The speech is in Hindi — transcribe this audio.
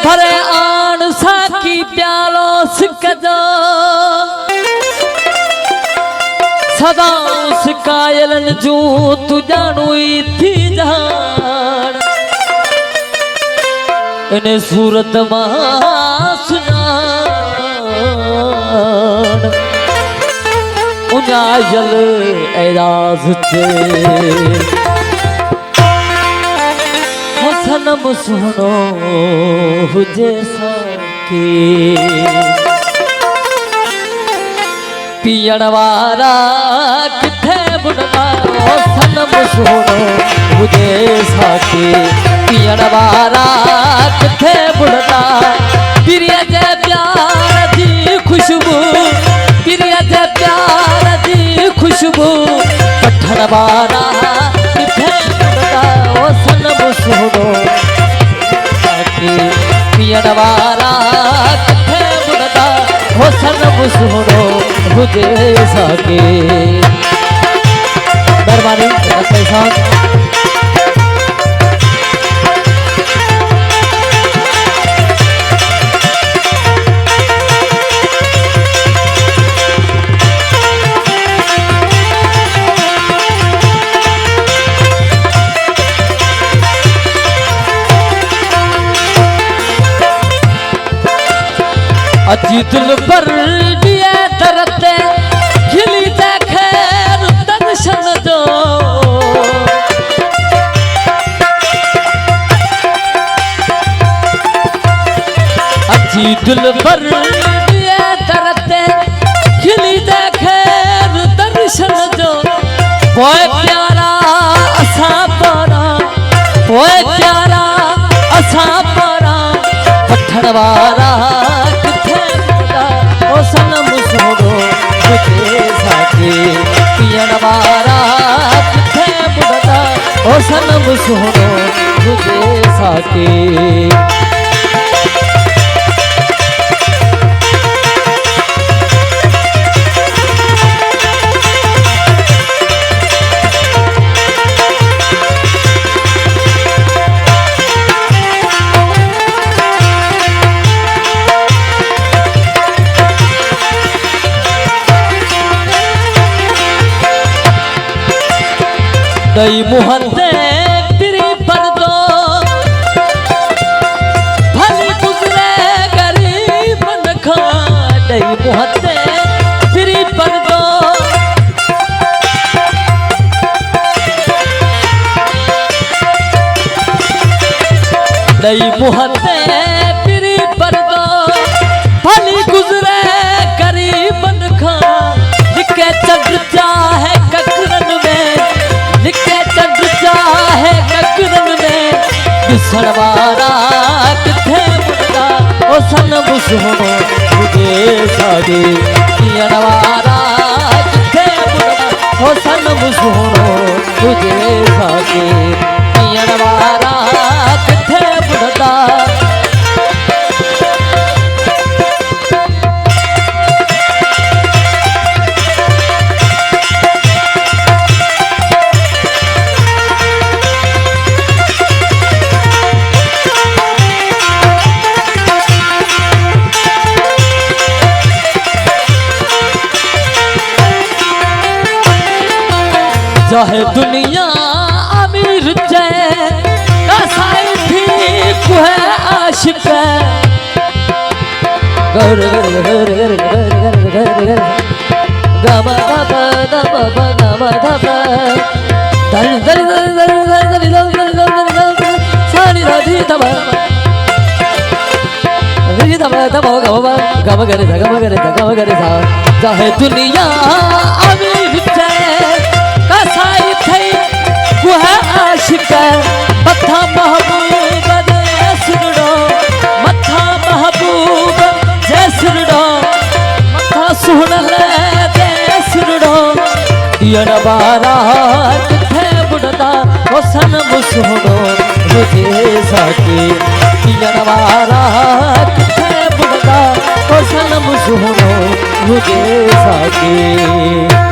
भरे आन साकी प्यालो सिकजो सदा सिकायलन जू तू जानूई थी जान इन्हें सूरत सुजान उन्यायल एराज चे सनम सुनो हुजे सके पियण वारा किथे बुढ़ा सनम सुनो हुजे सके पियण वारा किथे बुढ़ा प्रिय जे प्यार दी खुशबू प्रिय जे प्यार दी खुशबू पठण वारा किथे बुढ़ा ओ सनम सुनो पियण वारा किथे बुढ़ा हो सनम सुनो हुजे सके मेहरबानी पैसा अजी दिल पर दिए तरते खिली खैर दर्शन दो अजी दिल पर दिए तरते खिली खैर दर्शन दो बोए प्यारा असा परा बोए प्यारा असा परा पठण वारा सनम सुनो हुजे सके पियण वारा किथे बुढ़ा ओ सनम सुनो हुजे सके दई मुहते तेरी पर दो भली गुजरे गरीब नखा दई मुहते तेरी पर दो दई मुहते तेरी पर दो भली गुजरे गरीब नखा लिखे चढ़ चाहे ककरन में लिखे चढ़ चाहे ककरन में दिसण वारा किथे बुढ़ा ओ सनम सुनो हुजे सके पियण वारा किथे बुढ़ा ओ सनम सुनो हुजे सके पियण वारा किथे बुढ़ा चाहे दुनिया अमीर जय कसाई ठीक है आशिक गर गर गर गर गर गर गर गम गम गम गम गम दल दल दल दल दल दल दल सानी राधी तब री तब तब गम करे गम करे चाहे दुनिया अमीर जय कसाई थई कुह आशिक मथा महबूब जैसुड़ो मथा महबूब जैसुड़ो मथा सुहणल जैसुड़ो पियण वारा किथे बुढ़ा ओ सनम सुनो हुजे सके पियण वारा किथे बुढ़ा ओ सनम सुनो हुजे सके